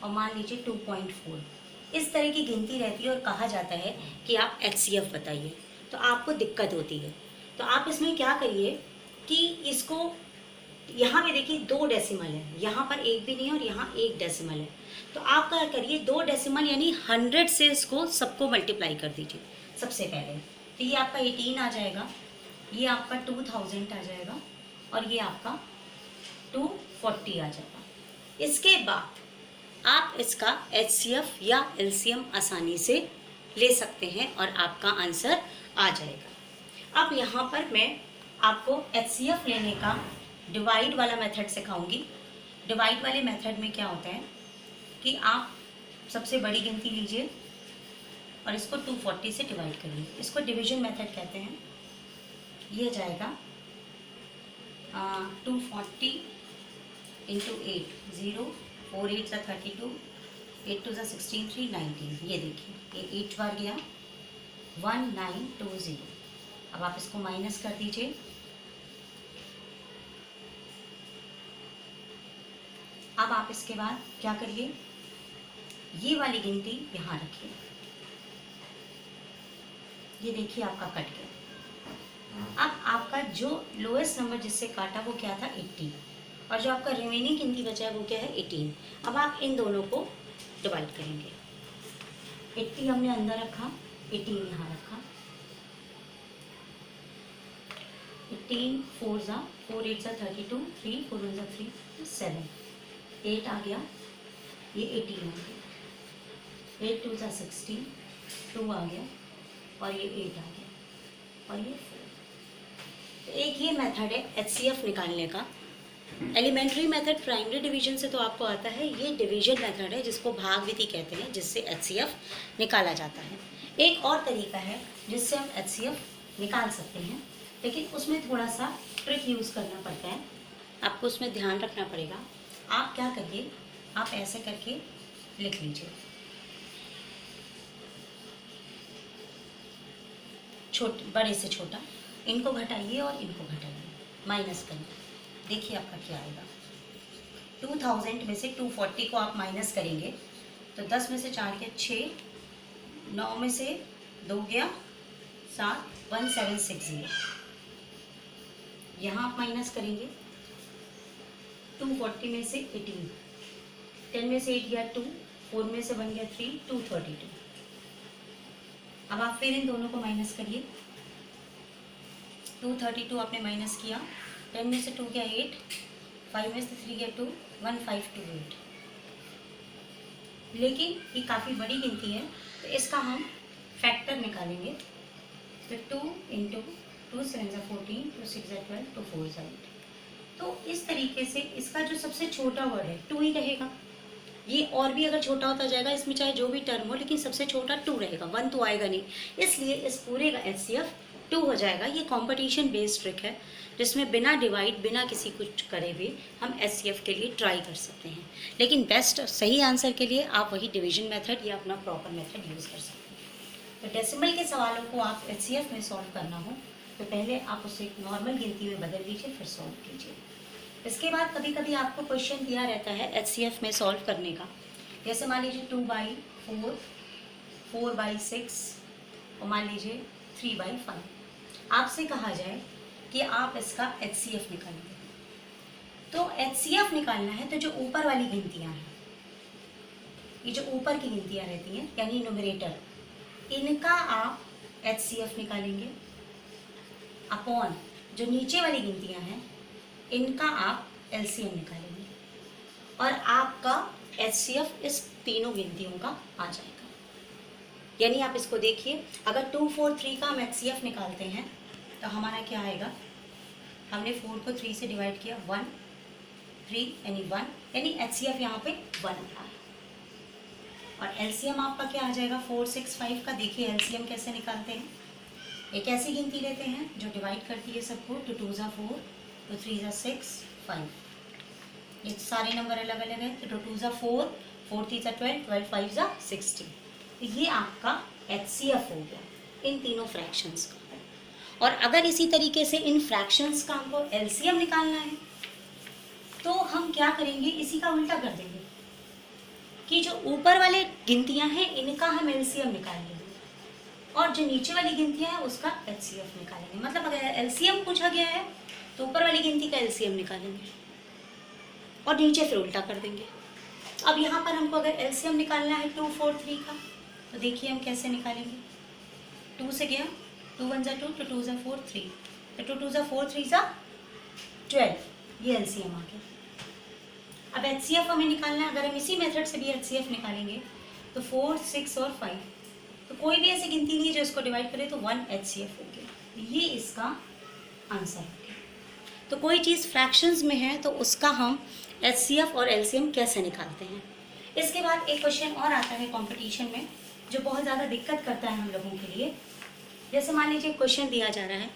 और मान लीजिए 2.4, इस तरह की गिनती रहती है और कहा जाता है कि आप HCF बताइए, तो आपको दिक्कत होती है। तो आप इसमें क्या करिए कि इसको, यहाँ पे देखिए 2 डेसिमल है, यहाँ पर एक भी नहीं है और यहाँ 1 डेसिमल है। तो आप क्या करिए 2 डेसिमल यानी 100 से इसको सबको मल्टीप्लाई कर दीजिए सबसे पहले। तो ये आपका 18 आ जाएगा, ये आपका 2000 आ जाएगा और ये आपका 240 आ जाएगा। इसके बाद आप इसका HCF या LCM आसानी से ले सकते हैं और आपका आंसर आ जाएगा। अब यहाँ पर मैं आपको HCF लेने का डिवाइड वाला मेथड सिखाऊंगी। डिवाइड वाले मेथड में क्या होता है कि आप सबसे बड़ी गिनती लीजिए और इसको 240 से डिवाइड करिए, इसको डिवीजन मेथड कहते हैं। ये जाएगा 240 इंटू 8, 0, 4 8 32, 8 2 16, 3 19। ये देखिए ये 8 बार गया, 1920। अब आप इसको माइनस कर दीजिए। अब आप इसके बाद क्या करिए, ये वाली गिनती यहाँ रखिए। ये देखिए आपका कट गया। अब आपका जो लोएस्ट नंबर जिससे काटा वो क्या था 80, और जो आपका रिमेनिंग गिनती बचा है वो क्या है 18। अब आप इन दोनों को डिवाइड करेंगे। 80 हमने अंदर रखा, 18 यहाँ रखा। 18 4 ज़ा 4 8 ज़ा 32, 3 4 1 ज़ा 3 7, 8 आ गया, ये 18 आ गया। 8 2 ज़ा 16, 2 आ गया और ये 8 आ गया और ये 4। तो एक ये मेथड है HCF निकालने का। एलिमेंट्री मेथड प्राइमरी डिवीजन से तो आपको आता है, ये डिवीजन मेथड है जिसको भाग विधि कहते हैं, जिससे HCF निकाला जाता है। एक और तरीका है जिससे हम HCF निकाल सकते हैं, लेकिन उसमें थोड़ा सा ट्रिक यूज़ करना पड़ता है, आपको उसमें ध्यान रखना पड़ेगा। आप क्या करिए, आप ऐसे करके लिख लीजिए, बड़े से छोटा, इनको घटाइए और इनको घटाइए, माइनस करिए। देखिए आपका क्या आएगा। 2000 में से 240 को आप माइनस करेंगे तो 10 में से 4 गया 6, 9 में से 2 गया 7, 1760। यहाँ आप माइनस करेंगे 240 में से 18, 10 में से 8 गया 2, 4 में से 1 गया 3, 232। अब आप फिर इन दोनों को माइनस करिए। 232 आपने माइनस किया, 10 में से 2 गया 8, 5 में से 3 गया 2, 1528। लेकिन ये काफ़ी बड़ी गिनती है तो इसका हम फैक्टर निकालेंगे। तो 2 इंटू 2 7 ज़ा 14, 2 6 ज़ा 12, 2 4 ज़ा 8। तो इस तरीके से इसका जो सबसे छोटा वर्ड है 2 ही रहेगा। ये और भी अगर छोटा होता जाएगा इसमें चाहे जो भी टर्म हो, लेकिन सबसे छोटा 2 रहेगा, 1 तो आएगा नहीं, इसलिए इस पूरे का HCF 2 हो जाएगा। ये कंपटीशन बेस्ड ट्रिक है जिसमें बिना डिवाइड बिना किसी कुछ करे भी हम HCF के लिए ट्राई कर सकते हैं, लेकिन बेस्ट सही आंसर के लिए आप वही डिवीजन मेथड या अपना प्रॉपर मेथड यूज़ कर सकते हैं। तो डेसिमल के सवालों को आप HCF में सॉल्व करना हो तो पहले आप उसे नॉर्मल गिनती में बदल लीजिए, फिर सॉल्व कीजिए। इसके बाद कभी कभी आपको क्वेश्चन दिया रहता है HCF में सॉल्व करने का, जैसे मान लीजिए 2/4, 4/6 और मान लीजिए 3/5। आपसे कहा जाए कि आप इसका HCF निकालिए। तो HCF निकालना है तो जो ऊपर वाली गिनतियां हैं, ये जो ऊपर की गिनतियां रहती हैं यानी न्यूमरेटर, इनका आप HCF निकालेंगे, अपॉन जो नीचे वाली गिनतियां हैं इनका आप LCM निकालेंगे, और आपका HCF इस तीनों गिनतियों का आ जाएगा। यानी आप इसको देखिए, अगर 2 4 3 का हम HCF निकालते हैं तो हमारा क्या आएगा, हमने 4 को 3 से डिवाइड किया, 1 3 यानी 1, यानी HCF यहाँ पे 1 आ रहा है। और LCM आपका क्या आ जाएगा 4 6 5 का। देखिए LCM कैसे निकालते हैं, एक ऐसी गिनती लेते हैं जो डिवाइड करती है सबको, तो 2 ज़ा 4, तो 3 ज़ा 6, 5, ये सारे नंबर अलग अलग है, तो 2 ज़ा 4, 4 3 ज़ा 12, 12 5 ज़ा 60। ये आपका HCF हो गया इन तीनों फ्रैक्शंस का। और अगर इसी तरीके से इन फ्रैक्शंस का हमको LCM निकालना है तो हम क्या करेंगे, इसी का उल्टा कर देंगे कि जो ऊपर वाले गिनतियां हैं इनका हम एलसीएम निकालेंगे और जो नीचे वाली गिनतियां हैं उसका एचसीएफ निकालेंगे। मतलब अगर एलसीएम पूछा गया है तो ऊपर वाली गिनती का एलसीएम निकालेंगे और नीचे फिर उल्टा कर देंगे। अब यहाँ पर हमको अगर एलसीएम निकालना है 2, 4, 3 का, तो देखिए हम कैसे निकालेंगे। 2 से गया, 2 1 2, 2 2 4, 3, तो 2 2 4, 3 12, ये एलसीएम आ गया। अब एचसीएफ हमें निकालना है। अगर हम इसी मेथड से भी एचसीएफ निकालेंगे तो 4, 6 और 5, तो कोई भी ऐसी गिनती नहीं है जो इसको डिवाइड करे, तो 1 एचसीएफ हो गया। ये इसका आंसर हो गया। तो कोई चीज़ फ्रैक्शंस में है तो उसका हम एचसीएफ और एलसीएम कैसे निकालते हैं। इसके बाद एक क्वेश्चन और आता है कंपटीशन में जो बहुत ज़्यादा दिक्कत करता है हम लोगों के लिए। जैसे मान लीजिए क्वेश्चन दिया जा रहा है